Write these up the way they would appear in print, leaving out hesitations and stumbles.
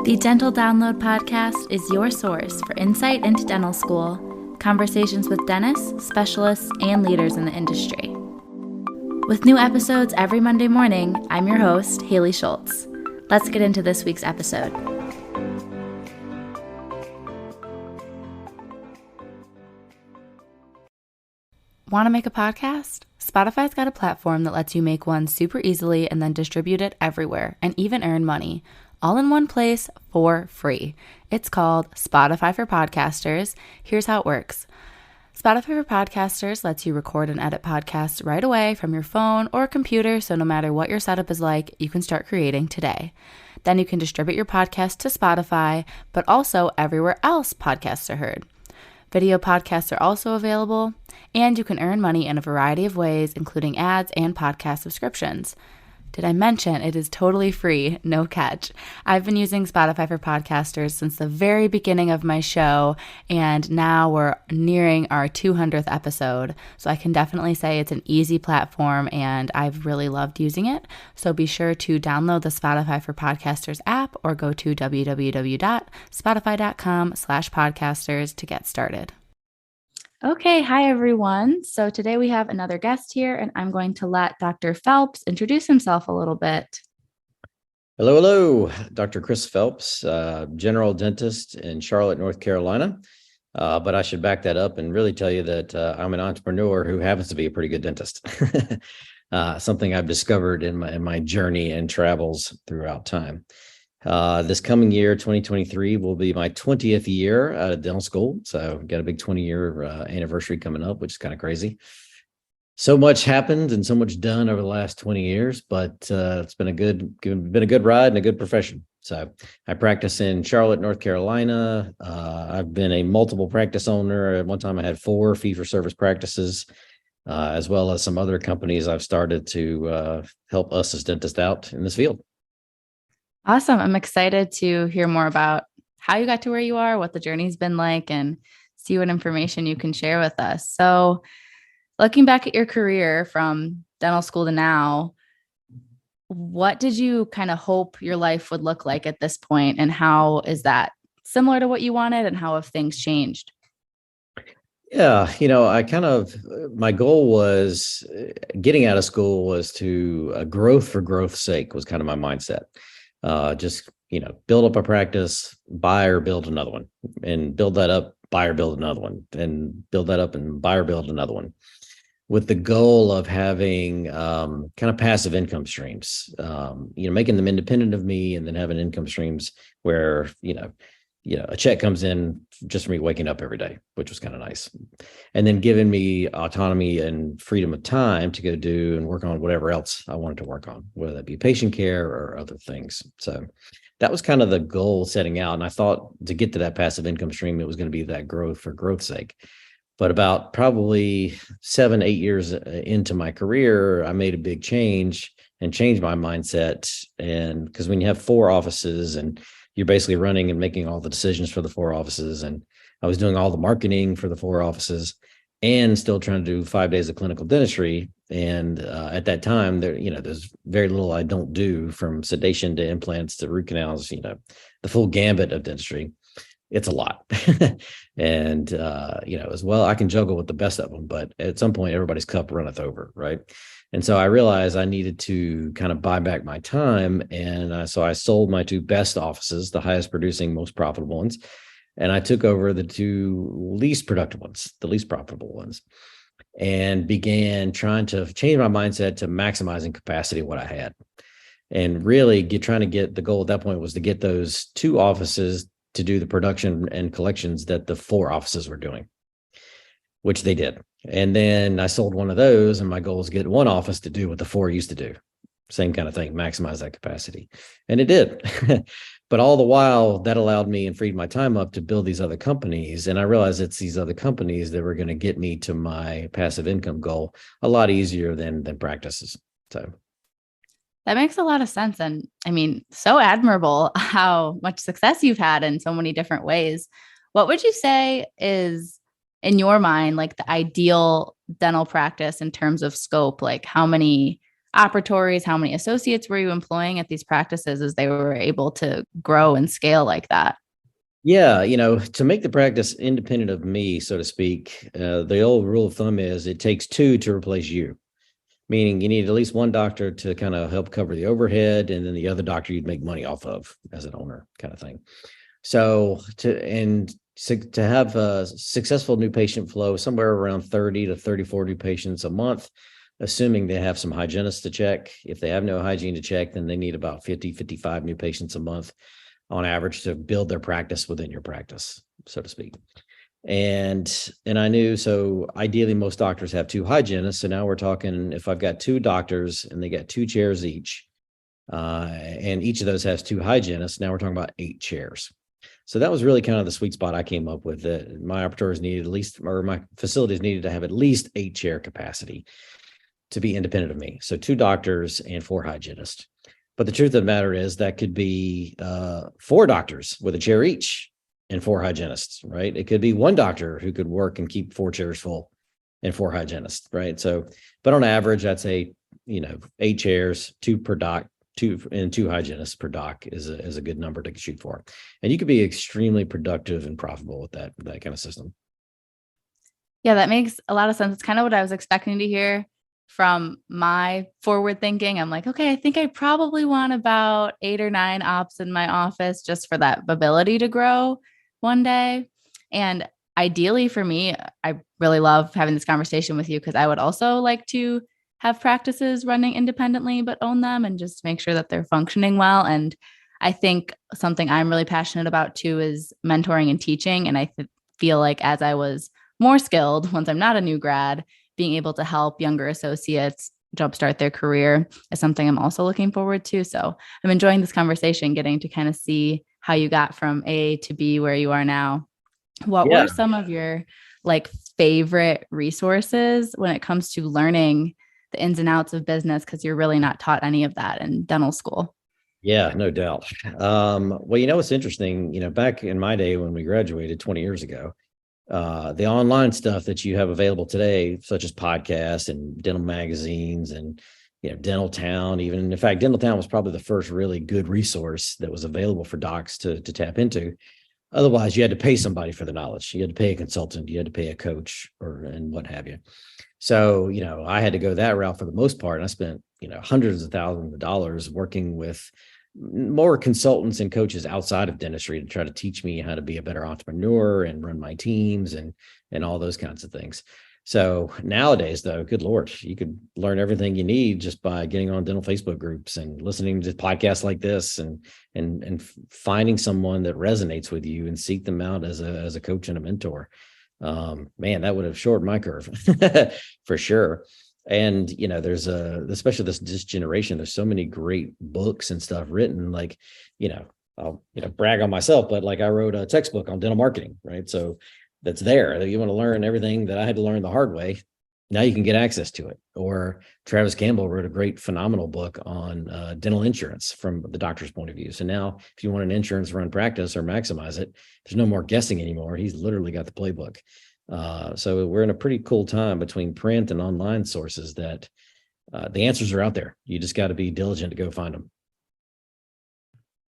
The Dental Download podcast is your source for insight into dental school, conversations with dentists, specialists, and leaders in the industry. With new episodes every Monday morning, I'm your host, Haley Schultz. Let's get into this week's episode. Want to make a podcast? Spotify's got a platform that lets you make one super easily and then distribute it everywhere and even earn money, all in one place for free. It's called Spotify for Podcasters. Here's how it works. Spotify for Podcasters lets you record and edit podcasts right away from your phone or computer, so no matter what your setup is like, you can start creating today. Then you can distribute your podcast to Spotify, but also everywhere else podcasts are heard. Video podcasts are also available, and you can earn money in a variety of ways, including ads and podcast subscriptions. Did I mention it is totally free, no catch? I've been using Spotify for Podcasters since the very beginning of my show, and now we're nearing our 200th episode, so I can definitely say it's an easy platform, and I've really loved using it. So be sure to download the Spotify for Podcasters app or go to www.spotify.com/podcasters to get started. Okay, hi everyone. So today we have another guest here, and I'm going to let Dr. Phelps introduce himself a little bit. Hello. Dr. Chris Phelps, general dentist in Charlotte, North Carolina. But I should back that up and really tell you that I'm an entrepreneur who happens to be a pretty good dentist. Something I've discovered in my journey and travels throughout time. This coming year, 2023, will be my 20th year out of dental school. So I've got a big 20-year anniversary coming up, which is kind of crazy. So much happened and so much done over the last 20 years, but it's been a good ride and a good profession. So I practice in Charlotte, North Carolina. I've been a multiple practice owner. At one time, I had 4 fee-for-service practices, as well as some other companies I've started to help us as dentists out in this field. Awesome. I'm excited to hear more about how you got to where you are, what the journey's been like, and see what information you can share with us. So looking back at your career from dental school to now, what did you kind of hope your life would look like at this point? And how is that similar to what you wanted, and how have things changed? Yeah, my goal was getting out of school was to growth for growth's sake was kind of my mindset. Build up a practice, buy or build another one, and build that up, buy or build another one, and build that up and buy or build another one, with the goal of having kind of passive income streams, making them independent of me, and then having income streams where, a check comes in just for me waking up every day, which was kind of nice. And then giving me autonomy and freedom of time to go do and work on whatever else I wanted to work on, whether that be patient care or other things. So that was kind of the goal setting out. And I thought to get to that passive income stream, it was going to be that growth for growth's sake. But about probably 7-8 years into my career, I made a big change and changed my mindset. And because when you have 4 offices and you're basically running and making all the decisions for the 4 offices, and I was doing all the marketing for the 4 offices and still trying to do 5 days of clinical dentistry. And at that time, there's very little I don't do, from sedation to implants to root canals, the full gambit of dentistry. It's a lot. And, as well, I can juggle with the best of them, but at some point, everybody's cup runneth over, right? And so I realized I needed to kind of buy back my time. And so I sold my 2 best offices, the highest producing, most profitable ones. And I took over the 2 least productive ones, the least profitable ones, and began trying to change my mindset to maximizing capacity of what I had. And really trying to get, the goal at that point was to get those 2 offices to do the production and collections that the 4 offices were doing, which they did. And then I sold one of those, and my goal was to get 1 office to do what the 4 used to do. Same kind of thing, maximize that capacity. And it did. But all the while, that allowed me and freed my time up to build these other companies. And I realized it's these other companies that were going to get me to my passive income goal a lot easier than practices. So That makes a lot of sense. And I mean, so admirable how much success you've had in so many different ways. What would you say is, in your mind, like the ideal dental practice in terms of scope? Like, how many operatories? How many associates were you employing at these practices as they were able to grow and scale like that? Yeah, to make the practice independent of me, so to speak, the old rule of thumb is it takes two to replace you, meaning you need at least one doctor to kind of help cover the overhead, and then the other doctor you'd make money off of as an owner, kind of thing. So to have a successful new patient flow, somewhere around 30 to 34 new patients a month, assuming they have some hygienists to check. If they have no hygiene to check, then they need about 50, 55 new patients a month on average to build their practice within your practice, so to speak. And I knew, so ideally most doctors have two hygienists. So now we're talking, if I've got two doctors and they got two chairs each, and each of those has two hygienists, now we're talking about 8 chairs. So that was really kind of the sweet spot I came up with, that my operatories needed at least, or my facilities needed to have at least 8 chair capacity to be independent of me. So 2 doctors and 4 hygienists. But the truth of the matter is that could be 4 doctors with a chair each and 4 hygienists, right? It could be 1 doctor who could work and keep 4 chairs full and 4 hygienists, right? So, but on average, I'd say, 8 chairs, 2 per doc, 2 hygienists per doc is a good number to shoot for. And you could be extremely productive and profitable with that kind of system. Yeah, that makes a lot of sense. It's kind of what I was expecting to hear from my forward thinking. I'm like, okay, I think I probably want about 8 or 9 ops in my office just for that ability to grow one day. And ideally for me, I really love having this conversation with you because I would also like to have practices running independently, but own them and just make sure that they're functioning well. And I think something I'm really passionate about too is mentoring and teaching. And I feel like as I was more skilled, once I'm not a new grad, being able to help younger associates jumpstart their career is something I'm also looking forward to. So I'm enjoying this conversation, getting to kind of see how you got from A to B where you are now. What Yeah. were some of your favorite resources when it comes to learning the ins and outs of business? Because you're really not taught any of that in dental school. Yeah, no doubt. Well, what's interesting, back in my day when we graduated 20 years ago, the online stuff that you have available today, such as podcasts and dental magazines and, Dental Town, even in fact, Dental Town was probably the first really good resource that was available for docs to tap into. Otherwise, you had to pay somebody for the knowledge. You had to pay a consultant, you had to pay a coach and what have you. So, I had to go that route for the most part. And I spent, hundreds of thousands of dollars working with more consultants and coaches outside of dentistry to try to teach me how to be a better entrepreneur and run my teams and all those kinds of things. So nowadays, though, good Lord, you could learn everything you need just by getting on dental Facebook groups and listening to podcasts like this and finding someone that resonates with you and seek them out as a coach and a mentor. Man, that would have shortened my curve for sure. And, there's especially this generation, there's so many great books and stuff written, I'll, brag on myself, but I wrote a textbook on dental marketing, right? So that's there. You want to learn everything that I had to learn the hard way. Now you can get access to it. Or Travis Campbell wrote a great, phenomenal book on dental insurance from the doctor's point of view. So now if you want an insurance run practice or maximize it, there's no more guessing anymore. He's literally got the playbook. So we're in a pretty cool time between print and online sources that the answers are out there. You just got to be diligent to go find them.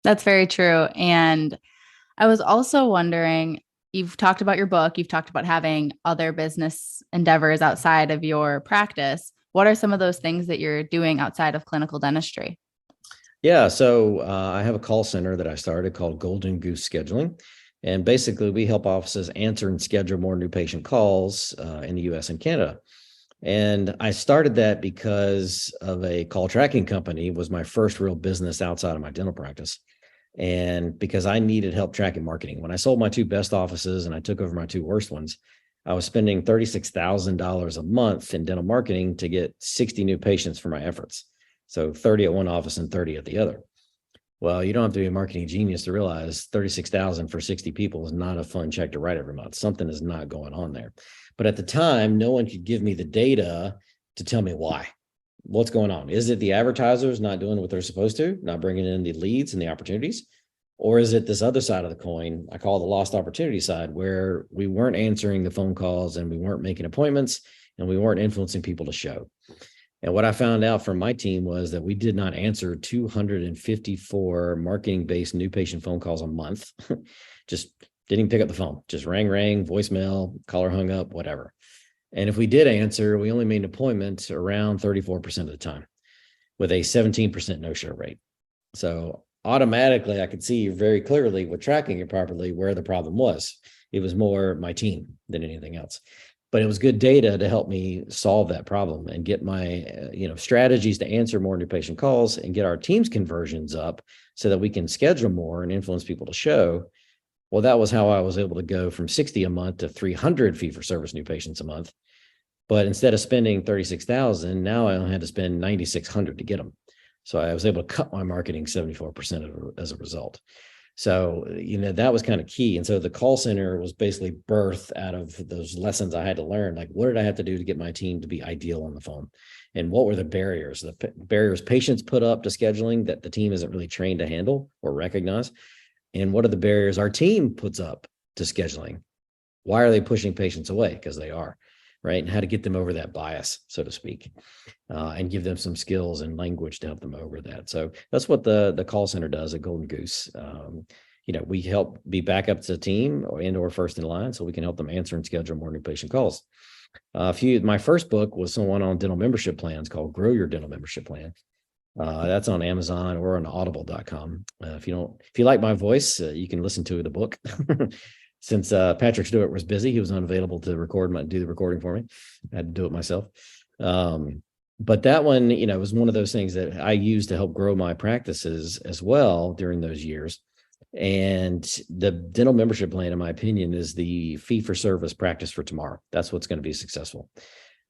That's very true. And I was also wondering, you've talked about your book, you've talked about having other business endeavors outside of your practice. What are some of those things that you're doing outside of clinical dentistry? Yeah. So I have a call center that I started called Golden Goose Scheduling. And basically, we help offices answer and schedule more new patient calls in the US and Canada. And I started that because of a call tracking company was my first real business outside of my dental practice. And because I needed help tracking marketing. When I sold my 2 best offices and I took over my 2 worst ones, I was spending $36,000 a month in dental marketing to get 60 new patients for my efforts. So 30 at one office and 30 at the other. Well, you don't have to be a marketing genius to realize 36,000 for 60 people is not a fun check to write every month. Something is not going on there. But at the time, no one could give me the data to tell me why. What's going on? Is it the advertisers not doing what they're supposed to, not bringing in the leads and the opportunities? Or is it this other side of the coin, I call the lost opportunity side, where we weren't answering the phone calls and we weren't making appointments and we weren't influencing people to show? And what I found out from my team was that we did not answer 254 marketing-based new patient phone calls a month. Just didn't pick up the phone, just rang, voicemail, caller hung up, whatever. And if we did answer, we only made an appointment around 34% of the time with a 17% no-show rate. So automatically, I could see very clearly with tracking it properly where the problem was. It was more my team than anything else. But it was good data to help me solve that problem and get my strategies to answer more new patient calls and get our team's conversions up so that we can schedule more and influence people to show. Well, that was how I was able to go from 60 a month to 300 fee-for-service new patients a month. But instead of spending 36,000, now I only had to spend 9,600 to get them. So I was able to cut my marketing 74% as a result. So, that was kind of key. And so the call center was basically birthed out of those lessons I had to learn. Like, what did I have to do to get my team to be ideal on the phone? And what were the barriers? The barriers patients put up to scheduling that the team isn't really trained to handle or recognize? And what are the barriers our team puts up to scheduling? Why are they pushing patients away? Because they are, right? And how to get them over that bias, so to speak, and give them some skills and language to help them over that. So that's what the call center does at Golden Goose. We help be backup to the team or first in line, so we can help them answer and schedule more new patient calls. My first book was one on dental membership plans called Grow Your Dental Membership Plan. That's on Amazon or on audible.com. If you like my voice, you can listen to the book. Since Patrick Stewart was busy, he was unavailable to do the recording for me. I had to do it myself. But that one, was one of those things that I used to help grow my practices as well during those years. And the dental membership plan, in my opinion, is the fee-for-service practice for tomorrow. That's what's going to be successful.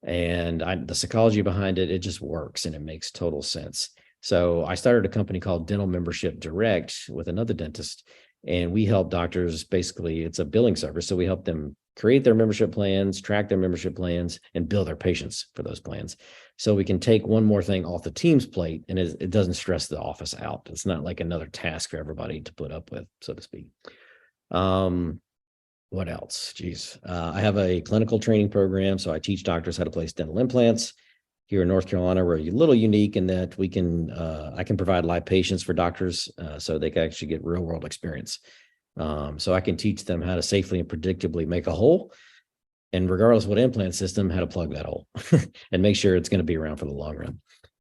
And the psychology behind it, it just works and it makes total sense. So I started a company called Dental Membership Direct with another dentist, and we help doctors. Basically, it's a billing service. So we help them create their membership plans, track their membership plans, and bill their patients for those plans. So we can take one more thing off the team's plate, and it doesn't stress the office out. It's not like another task for everybody to put up with, so to speak. What else? I have a clinical training program. So I teach doctors how to place dental implants. Here in North Carolina, we're a little unique in that I can provide live patients for doctors so they can actually get real world experience. So I can teach them how to safely and predictably make a hole, and regardless of what implant system, how to plug that hole and make sure it's going to be around for the long run,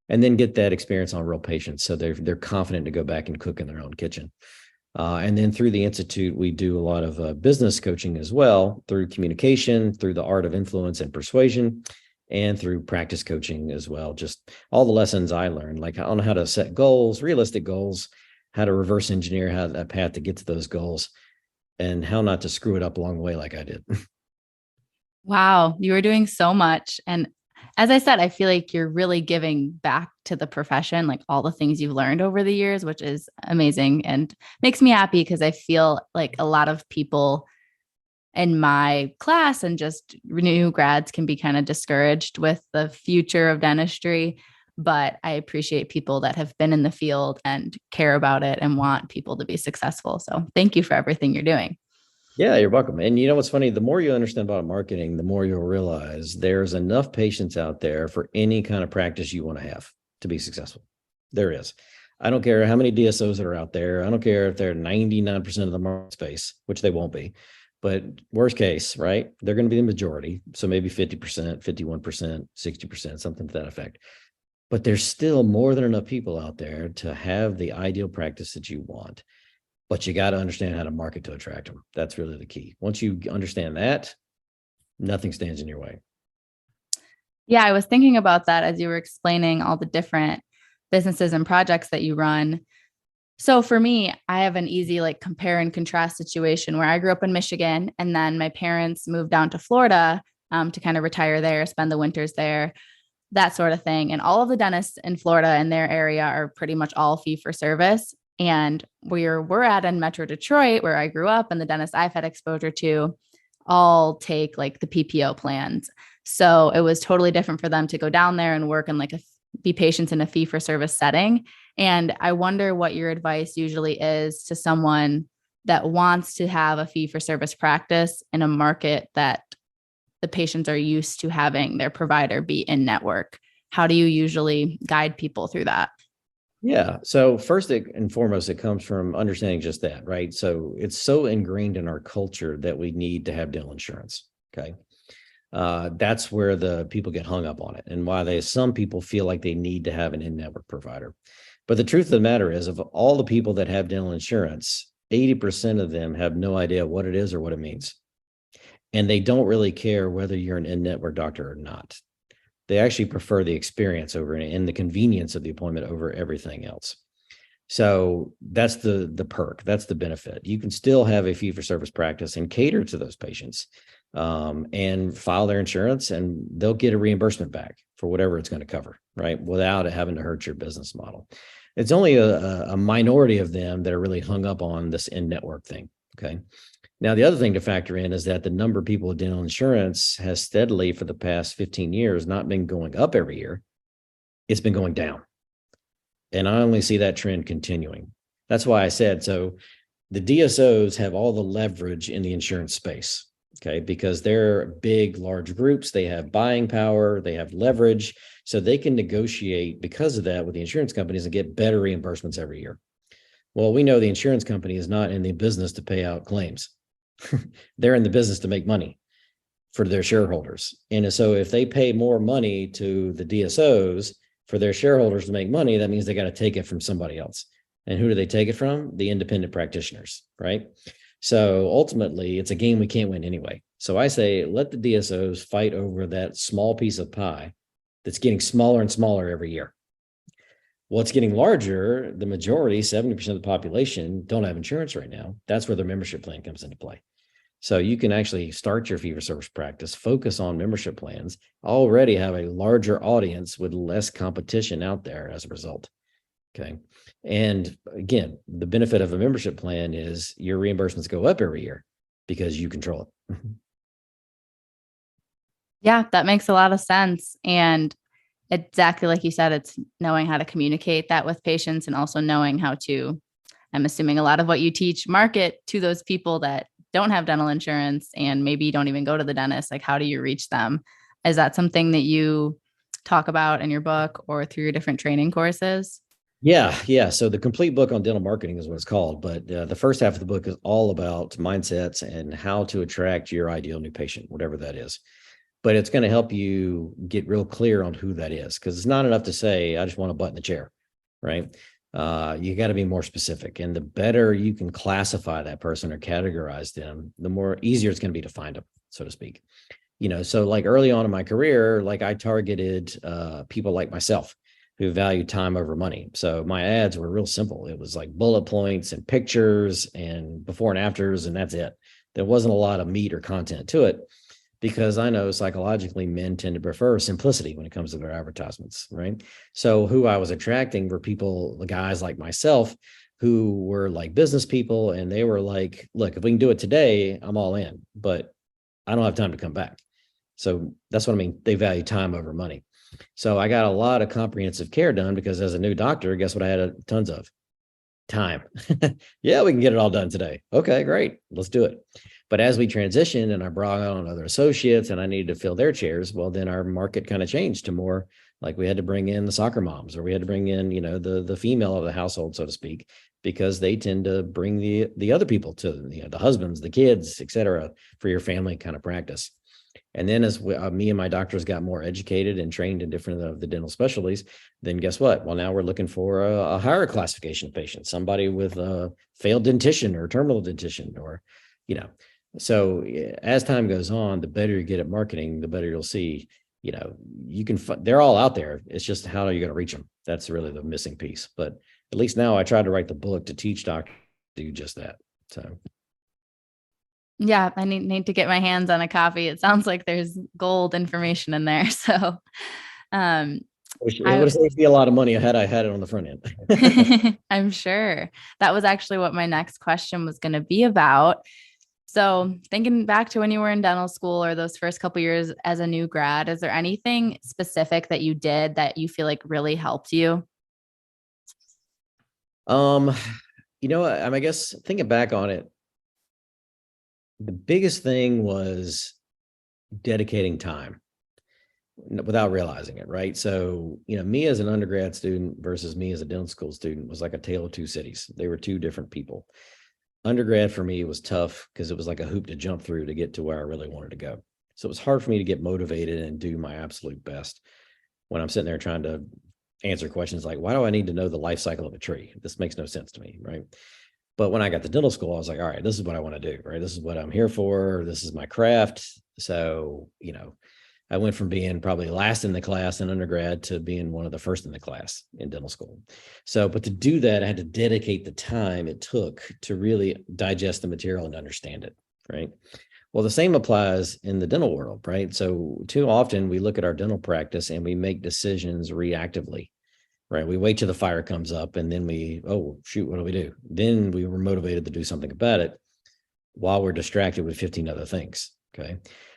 and then get that experience on real patients so they're confident to go back and cook in their own kitchen. And then through the Institute, we do a lot of business coaching as well, through communication, through the art of influence and persuasion, and through practice coaching as well. Just all the lessons I learned, like on how to set goals, realistic goals, how to reverse engineer how that path to get to those goals, and how not to screw it up along the way like I did. Wow, you are doing so much. And as I said, I feel like you're really giving back to the profession, like all the things you've learned over the years, which is amazing and makes me happy because I feel like a lot of people in my class and just new grads can be kind of discouraged with the future of dentistry. But I appreciate people that have been in the field and care about it and want people to be successful. So thank you for everything you're doing. Yeah, you're welcome. And you know what's funny? The more you understand about marketing, the more you'll realize there's enough patients out there for any kind of practice you want to have to be successful. There is. I don't care how many DSOs that are out there. I don't care if they're 99% of the market space, which they won't be. But worst case, right? They're going to be the majority. So maybe 50%, 51%, 60%, something to that effect. But there's still more than enough people out there to have the ideal practice that you want. But you got to understand how to market to attract them. That's really the key. Once you understand that, nothing stands in your way. Yeah, I was thinking about that as you were explaining all the different businesses and projects that you run. So for me, I have an easy compare and contrast situation where I grew up in Michigan and then my parents moved down to Florida to kind of retire there, spend the winters there, that sort of thing. And all of the dentists in Florida in their area are pretty much all fee for service. And where we're at in Metro Detroit, where I grew up and the dentists I've had exposure to all take the PPO plans. So it was totally different for them to go down there and work in be patients in a fee for service setting. And I wonder what your advice usually is to someone that wants to have a fee for service practice in a market that the patients are used to having their provider be in network. how do you usually guide people through that? Yeah. So first and foremost, it comes from understanding just that, right? So it's so ingrained in our culture that we need to have dental insurance. Okay. That's where the people get hung up on it, and why some people feel like they need to have an in-network provider. But the truth of the matter is, of all the people that have dental insurance, 80% of them have no idea what it is or what it means. And they don't really care whether you're an in-network doctor or not. They actually prefer the experience over and the convenience of the appointment over everything else. So that's the perk. That's the benefit. You can still have a fee-for-service practice and cater to those patients, and file their insurance, and they'll get a reimbursement back for whatever it's going to cover, right? Without it having to hurt your business model. It's only a minority of them that are really hung up on this in-network thing. Okay. Now, the other thing to factor in is that the number of people with dental insurance has steadily, for the past 15 years, not been going up every year. It's been going down. And I only see that trend continuing. That's why I said, so the DSOs have all the leverage in the insurance space, okay, because they're big, large groups. They have buying power, they have leverage, so they can negotiate because of that with the insurance companies and get better reimbursements every year. Well, we know the insurance company is not in the business to pay out claims. They're in the business to make money for their shareholders. And so if they pay more money to the DSOs for their shareholders to make money, that means they got to take it from somebody else. And who do they take it from? The independent practitioners, right? So ultimately, it's a game we can't win anyway. So I say, let the DSOs fight over that small piece of pie that's getting smaller and smaller every year. Well, it's getting larger. The majority, 70% of the population, don't have insurance right now. That's where their membership plan comes into play. So you can actually start your fee-for-service practice, focus on membership plans, already have a larger audience with less competition out there as a result. Okay. And again, the benefit of a membership plan is your reimbursements go up every year because you control it. Yeah, that makes a lot of sense. And exactly like you said, it's knowing how to communicate that with patients, and also knowing how to, I'm assuming a lot of what you teach, market to those people that don't have dental insurance and maybe don't even go to the dentist. Like, how do you reach them? Is that something that you talk about in your book or through your different training courses? Yeah. So the complete book on dental marketing is what it's called. But the first half of the book is all about mindsets and how to attract your ideal new patient, whatever that is. But it's going to help you get real clear on who that is, because it's not enough to say, I just want a butt in the chair, right? You got to be more specific. And the better you can classify that person or categorize them, the more easier it's going to be to find them, so to speak. So like early on in my career, like I targeted people like myself who value time over money. So my ads were real simple. It was like bullet points and pictures and before and afters, and that's it. There wasn't a lot of meat or content to it, because I know psychologically men tend to prefer simplicity when it comes to their advertisements, right? So who I was attracting were people, the guys like myself, who were like business people, and they were like, look, if we can do it today, I'm all in, but I don't have time to come back. So that's what I mean. They value time over money. So I got a lot of comprehensive care done because as a new doctor, guess what I had tons of? Time. Yeah, we can get it all done today. Okay, great. Let's do it. But as we transitioned and I brought on other associates and I needed to fill their chairs, well, then our market kind of changed to more like we had to bring in the soccer moms, or we had to bring in, the female of the household, so to speak, because they tend to bring the other people to, the husbands, the kids, et cetera, for your family kind of practice. And then as me and my doctors got more educated and trained in different of the dental specialties, then guess what? Well, now we're looking for a higher classification of patients, somebody with a failed dentition or terminal dentition, or, so as time goes on, the better you get at marketing, the better you'll see, you can, they're all out there. It's just how are you going to reach them? That's really the missing piece. But at least now I tried to write the book to teach doctors to do just that. So. Yeah, I need to get my hands on a copy. It sounds like there's gold information in there. So, It would have saved me a lot of money had I had it on the front end. I'm sure that was actually what my next question was going to be about. So thinking back to when you were in dental school or those first couple years as a new grad, is there anything specific that you did that you feel like really helped you? I guess thinking back on it, the biggest thing was dedicating time. without realizing it, right? So, me as an undergrad student versus me as a dental school student was like a tale of two cities. They were two different people. Undergrad for me was tough because it was like a hoop to jump through to get to where I really wanted to go. So it was hard for me to get motivated and do my absolute best when I'm sitting there trying to answer questions like, why do I need to know the life cycle of a tree? This makes no sense to me, right? But when I got to dental school, I was like, all right, this is what I want to do, right? This is what I'm here for. This is my craft. So, I went from being probably last in the class in undergrad to being one of the first in the class in dental school. So, but to do that, I had to dedicate the time it took to really digest the material and understand it, right? Well, the same applies in the dental world, right? So, too often we look at our dental practice and we make decisions reactively, right? We wait till the fire comes up and then oh, shoot, what do we do? Then we were motivated to do something about it while we're distracted with 15 other things. Okay.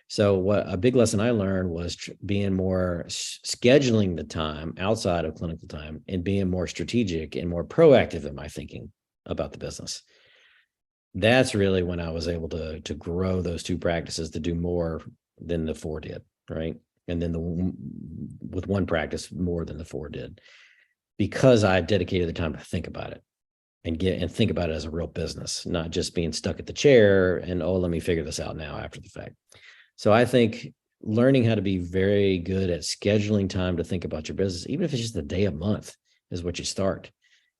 So what a big lesson I learned was being more scheduling the time outside of clinical time and being more strategic and more proactive in my thinking about the business. That's really when I was able to grow those two practices to do more than the four did, right? And then with one practice more than the four did, because I dedicated the time to think about it and think about it as a real business, not just being stuck at the chair and, oh, let me figure this out now after the fact. So I think learning how to be very good at scheduling time to think about your business, even if it's just a day a month, is what you start.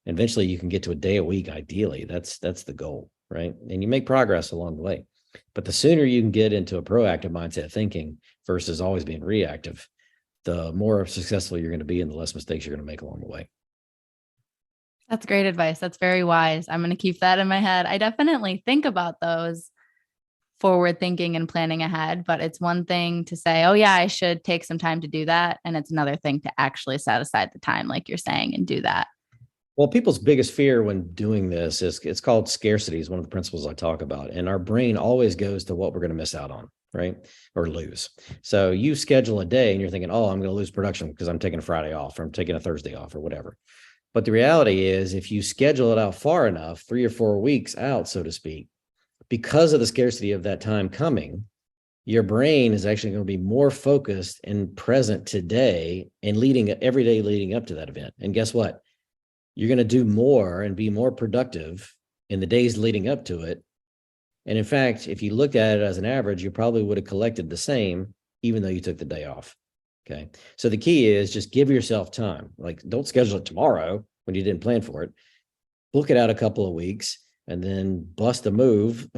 And eventually you can get to a day a week. Ideally, that's the goal, right? And you make progress along the way. But the sooner you can get into a proactive mindset thinking versus always being reactive, the more successful you're going to be and the less mistakes you're going to make along the way. That's great advice. That's very wise. I'm going to keep that in my head. I definitely think about those forward thinking and planning ahead, but it's one thing to say, oh yeah, I should take some time to do that. And it's another thing to actually set aside the time, like you're saying, and do that. Well, people's biggest fear when doing this is it's called scarcity, is one of the principles I talk about. And our brain always goes to what we're going to miss out on, right? Or lose. So you schedule a day and you're thinking, oh, I'm going to lose production because I'm taking a Friday off or I'm taking a Thursday off or whatever. But the reality is, if you schedule it out far enough, 3 or 4 weeks out, so to speak, because of the scarcity of that time coming, your brain is actually going to be more focused and present today and every day leading up to that event. And guess what? You're going to do more and be more productive in the days leading up to it. And in fact, if you looked at it as an average, you probably would have collected the same, even though you took the day off. Okay. So the key is just give yourself time. Like, don't schedule it tomorrow when you didn't plan for it. Book it out a couple of weeks and then bust a move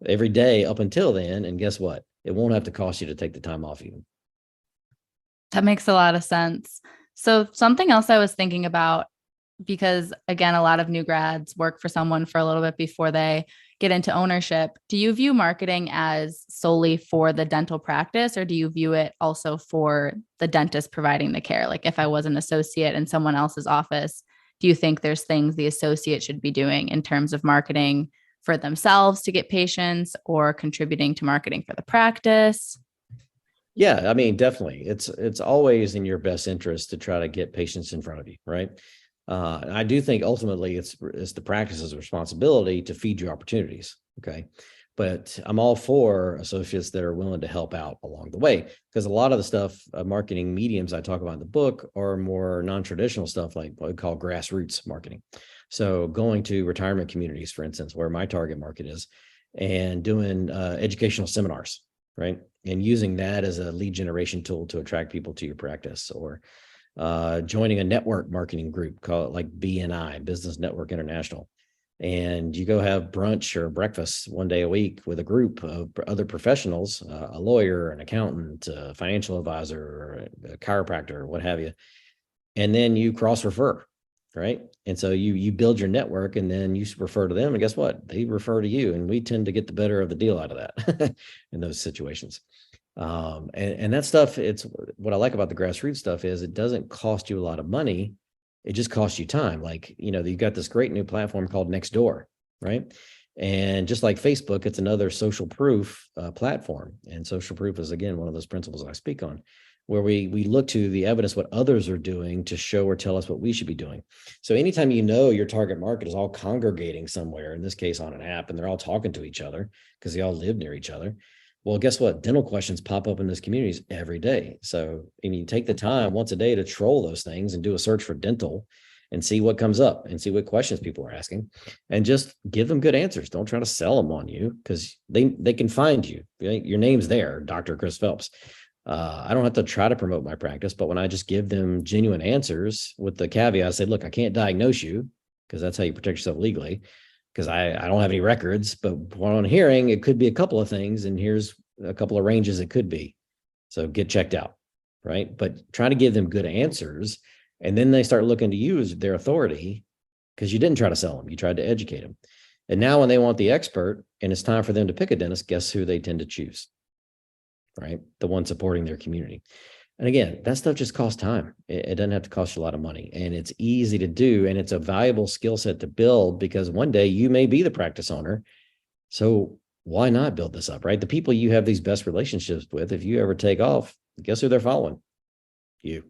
every day up until then. And guess what? It won't have to cost you to take the time off even. That makes a lot of sense. So something else I was thinking about, because again, a lot of new grads work for someone for a little bit before they get into ownership. Do you view marketing as solely for the dental practice, or do you view it also for the dentist providing the care? Like if I was an associate in someone else's office, do you think there's things the associate should be doing in terms of marketing for themselves to get patients or contributing to marketing for the practice? Yeah, I mean, definitely. It's always in your best interest to try to get patients in front of you, right? I do think ultimately it's the practice's responsibility to feed you opportunities. Okay. But I'm all for associates that are willing to help out along the way, because a lot of the stuff, marketing mediums I talk about in the book are more non-traditional stuff, like what we call grassroots marketing. So going to retirement communities, for instance, where my target market is, and doing educational seminars, right? And using that as a lead generation tool to attract people to your practice, or joining a network marketing group called like BNI, Business Network International. And you go have brunch or breakfast one day a week with a group of other professionals, a lawyer, an accountant, a financial advisor, or a chiropractor, or what have you. And then you cross refer, right? And so you build your network and then you refer to them. And guess what? They refer to you. And we tend to get the better of the deal out of that in those situations. And that stuff, it's what I like about the grassroots stuff is it doesn't cost you a lot of money. It just costs you time. Like, you've got this great new platform called Nextdoor, right? And just like Facebook, it's another social proof platform. And social proof is, again, one of those principles I speak on, where we look to the evidence, what others are doing to show or tell us what we should be doing. So anytime your target market is all congregating somewhere, in this case on an app, and they're all talking to each other because they all live near each other, Well, guess what? Dental questions pop up in those communities every day. So, I mean, you take the time once a day to troll those things and do a search for dental and see what comes up and see what questions people are asking and just give them good answers. Don't try to sell them on you because they can find you. Your name's there, Dr. Chris Phelps. I don't have to try to promote my practice, but when I just give them genuine answers with the caveat, I say, look, I can't diagnose you because that's how you protect yourself legally because I don't have any records, but what I'm hearing, it could be a couple of things. And here's a couple of ranges it could be. So get checked out, right? But try to give them good answers. And then they start looking to you as their authority because you didn't try to sell them. You tried to educate them. And now when they want the expert and it's time for them to pick a dentist, guess who they tend to choose, right? The one supporting their community. And again, that stuff just costs time. It doesn't have to cost you a lot of money and it's easy to do. And it's a valuable skill set to build because one day you may be the practice owner. So why not build this up, right? The people you have these best relationships with, if you ever take off, guess who they're following? You.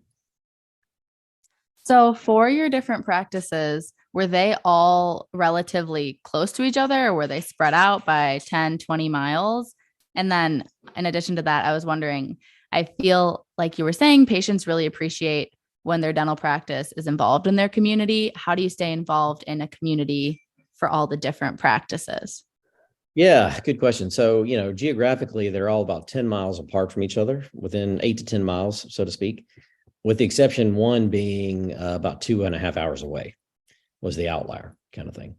So for your different practices, were they all relatively close to each other or were they spread out by 10, 20 miles? And then in addition to that, I was wondering, I feel like you were saying patients really appreciate when their dental practice is involved in their community. How do you stay involved in a community for all the different practices? Yeah, good question. So, geographically, they're all about 10 miles apart from each other, within 8 to 10 miles, so to speak, with the exception one being about 2.5 hours away was the outlier kind of thing.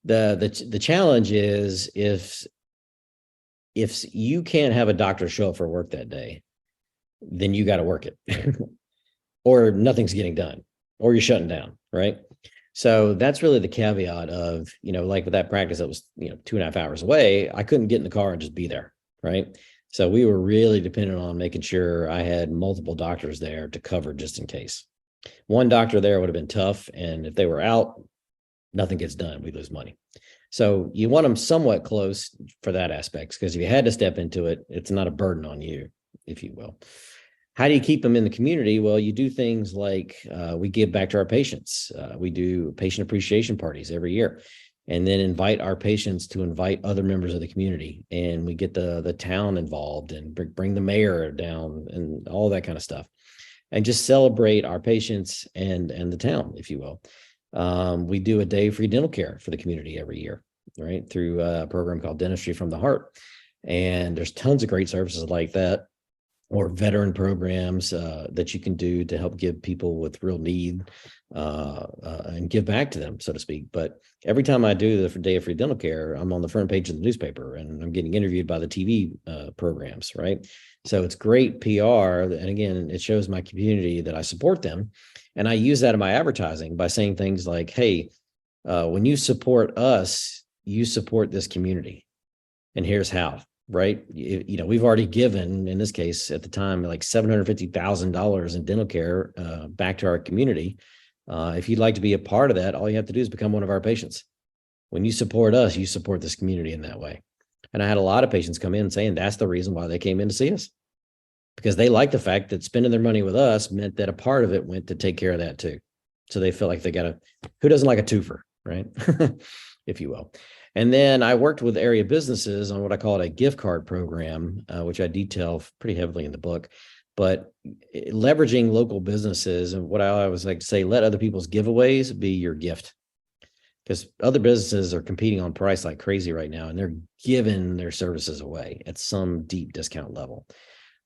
The challenge is if you can't have a doctor show up for work that day, then you got to work it or nothing's getting done or you're shutting down, right? So that's really the caveat of, like with that practice that was, 2.5 hours away, I couldn't get in the car and just be there, right? So we were really dependent on making sure I had multiple doctors there to cover just in case. One doctor there would have been tough. And if they were out, nothing gets done. We lose money. So you want them somewhat close for that aspect, because if you had to step into it, it's not a burden on you, if you will. How do you keep them in the community? Well, you do things like we give back to our patients. We do patient appreciation parties every year and then invite our patients to invite other members of the community. And we get the town involved and bring the mayor down and all that kind of stuff. And just celebrate our patients and the town, if you will. We do a day of free dental care for the community every year, right? Through a program called Dentistry from the Heart. And there's tons of great services like that, or veteran programs that you can do to help give people with real need and give back to them, so to speak. But every time I do the day of free dental care, I'm on the front page of the newspaper and I'm getting interviewed by the TV programs, right? So it's great PR. And again, it shows my community that I support them. And I use that in my advertising by saying things like, hey, when you support us, you support this community. And here's how. Right. We've already given, in this case, at the time, like $750,000 in dental care back to our community. If you'd like to be a part of that, all you have to do is become one of our patients. When you support us, you support this community in that way. And I had a lot of patients come in saying that's the reason why they came in to see us, because they like the fact that spending their money with us meant that a part of it went to take care of that too. So they feel like they got who doesn't like a twofer, right? If you will. And then I worked with area businesses on what I call a gift card program, which I detail pretty heavily in the book. But leveraging local businesses, and what I always like to say, let other people's giveaways be your gift. Because other businesses are competing on price like crazy right now, and they're giving their services away at some deep discount level.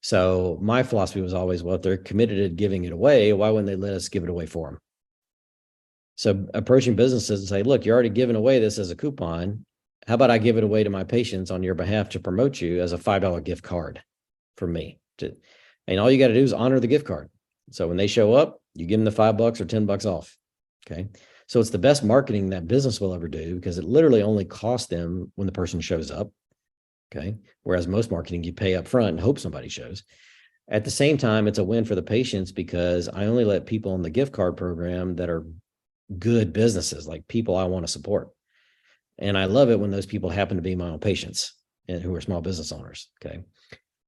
So my philosophy was always, well, if they're committed to giving it away, why wouldn't they let us give it away for them? So approaching businesses and say, look, you're already giving away this as a coupon. How about I give it away to my patients on your behalf to promote you as a $5 gift card from me? And all you got to do is honor the gift card. So when they show up, you give them the $5 or $10 off. Okay. So it's the best marketing that business will ever do, because it literally only costs them when the person shows up. Okay. Whereas most marketing, you pay up front and hope somebody shows. At the same time, it's a win for the patients, because I only let people on the gift card program that are good businesses, like people I want to support. And I love it when those people happen to be my own patients and who are small business owners. Okay.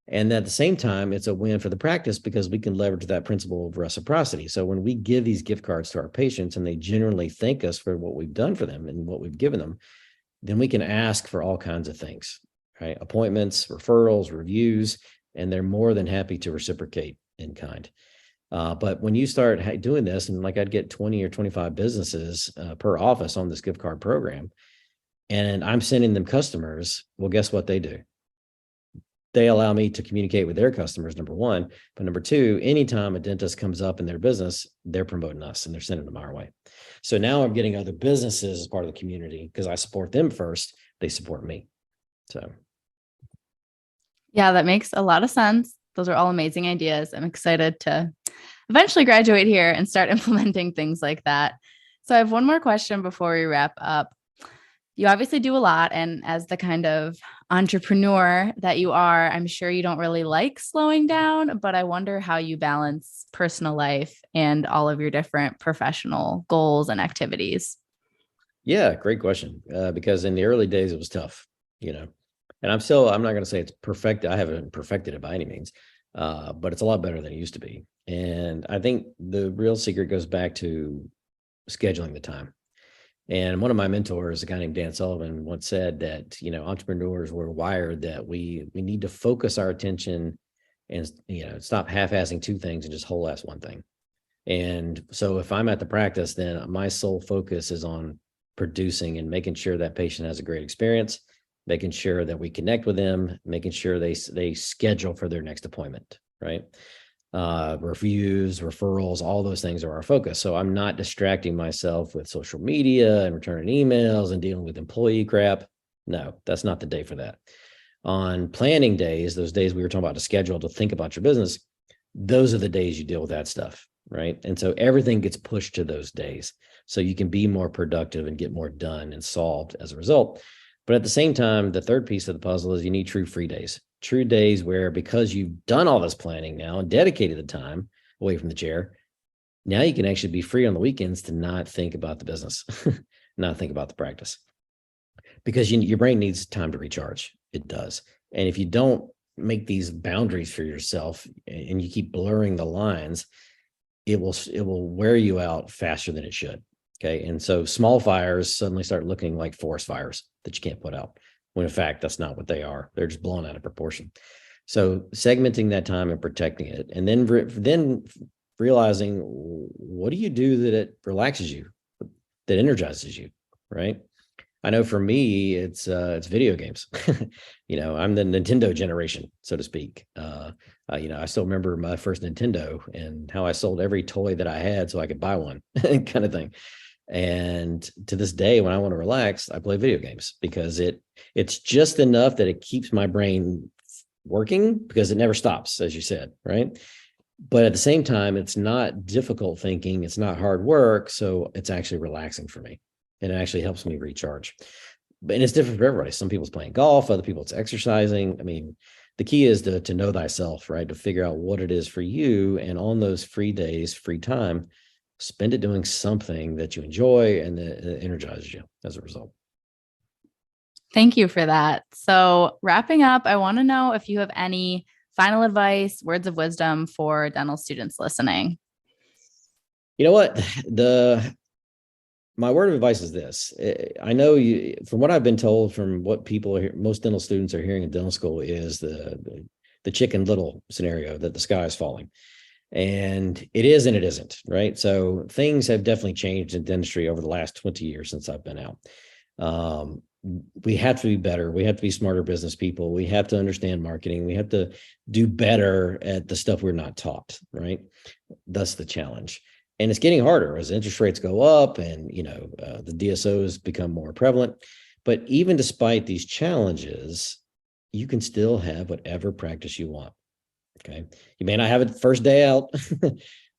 And at the same time, it's a win for the practice, because we can leverage that principle of reciprocity. So when we give these gift cards to our patients and they generally thank us for what we've done for them and what we've given them, then we can ask for all kinds of things. right? Appointments, referrals, reviews, and they're more than happy to reciprocate in kind. But when you start doing this, and like I'd get 20 or 25 businesses per office on this gift card program, and I'm sending them customers, well, guess what they do? They allow me to communicate with their customers, number one. But number two, anytime a dentist comes up in their business, they're promoting us and they're sending them our way. So now I'm getting other businesses as part of the community because I support them first. They support me. So, Yeah, that makes a lot of sense. Those are all amazing ideas. I'm excited to eventually graduate here and start implementing things like that. So I have one more question before we wrap up. You obviously do a lot. And as the kind of entrepreneur that you are, I'm sure you don't really like slowing down, but I wonder how you balance personal life and all of your different professional goals and activities. yeah, great question. Because in the early days, it was tough, and I'm not going to say it's perfect. I haven't perfected it by any means, but it's a lot better than it used to be. And I think the real secret goes back to scheduling the time. And one of my mentors, a guy named Dan Sullivan, once said that, entrepreneurs were wired that we need to focus our attention and, stop half-assing two things and just whole-ass one thing. And so if I'm at the practice, then my sole focus is on producing and making sure that patient has a great experience, making sure that we connect with them, making sure they schedule for their next appointment, right? Reviews, referrals, all those things are our focus. So I'm not distracting myself with social media and returning emails and dealing with employee crap. No, that's not the day for that. On planning days, those days we were talking about to schedule to think about your business, those are the days you deal with that stuff, right? And so everything gets pushed to those days so you can be more productive and get more done and solved as a result. But at the same time, the third piece of the puzzle is you need true days where, because you've done all this planning now and dedicated the time away from the chair, now you can actually be free on the weekends to not think about the business, not think about the practice, because your brain needs time to recharge. It does. And if you don't make these boundaries for yourself and you keep blurring the lines, it will wear you out faster than it should. Okay. And so small fires suddenly start looking like forest fires that you can't put out, when in fact, that's not what they are. They're just blown out of proportion. So segmenting that time and protecting it, and then realizing, what do you do that it relaxes you, that energizes you, right? I know for me, it's video games. I'm the Nintendo generation, so to speak. I still remember my first Nintendo and how I sold every toy that I had so I could buy one, kind of thing. And to this day, when I want to relax, I play video games because it's just enough that it keeps my brain working, because it never stops, as you said, right? But at the same time, it's not difficult thinking. It's not hard work. So it's actually relaxing for me. And it actually helps me recharge. And it's different for everybody. Some people's playing golf, other people it's exercising. I mean, the key is to know thyself, right? To figure out what it is for you. And on those free days, free time, spend it doing something that you enjoy and that energizes you as a result. Thank you for that. So, wrapping up, I want to know if you have any final advice, words of wisdom for dental students listening. You know what? My word of advice is this. I know from what I've been told, from what most dental students are hearing in dental school, is the Chicken Little scenario, that the sky is falling. And it is and it isn't, right? So things have definitely changed in dentistry over the last 20 years since I've been out. We have to be better. We have to be smarter business people. We have to understand marketing. We have to do better at the stuff we're not taught, right? That's the challenge. And it's getting harder as interest rates go up and, the DSOs become more prevalent. But even despite these challenges, you can still have whatever practice you want. Okay. You may not have it first day out,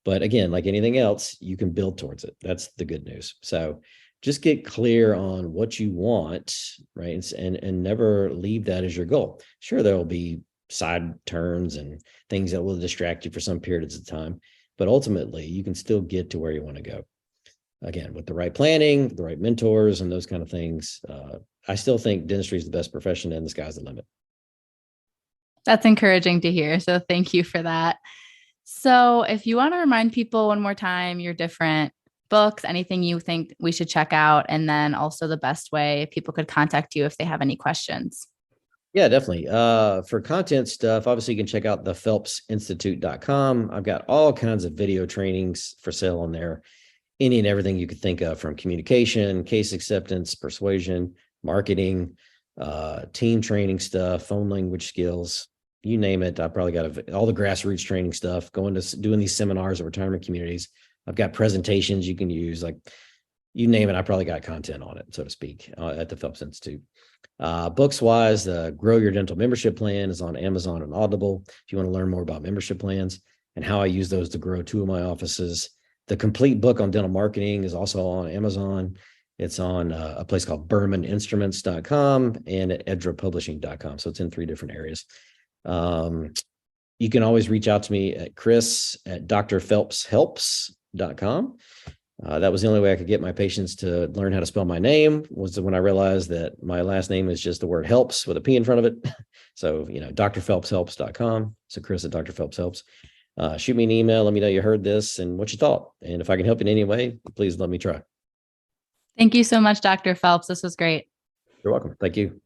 but again, like anything else, you can build towards it. That's the good news. So just get clear on what you want, right? And never leave that as your goal. Sure, there will be side turns and things that will distract you for some periods of time, but ultimately you can still get to where you want to go. Again, with the right planning, the right mentors, and those kind of things. I still think dentistry is the best profession, and the sky's the limit. That's encouraging to hear. So, thank you for that. So, if you want to remind people one more time your different books, anything you think we should check out, and then also the best way people could contact you if they have any questions. Yeah, definitely. For content stuff, obviously you can check out the phelpsinstitute.com. I've got all kinds of video trainings for sale on there. Any and everything you could think of, from communication, case acceptance, persuasion, marketing, team training stuff, phone language skills, you name it. I probably got all the grassroots training stuff, going to doing these seminars at retirement communities. I've got presentations you can use, like you name it. I probably got content on it, so to speak, at the Phelps Institute. Books wise, the Grow Your Dental Membership Plan is on Amazon and Audible. If you want to learn more about membership plans and how I use those to grow 2 of my offices. The complete book on dental marketing is also on Amazon. It's on a place called BermanInstruments.com and at EdraPublishing.com. So it's in 3 different areas. You can always reach out to me at Chris at drphelpshelps.com. That was the only way I could get my patients to learn how to spell my name, was when I realized that my last name is just the word helps with a P in front of it. So, drphelpshelps.com. So Chris at drphelpshelps. Shoot me an email. Let me know you heard this and what you thought. And if I can help in any way, please let me try. Thank you so much, Dr. Phelps. This was great. You're welcome. Thank you.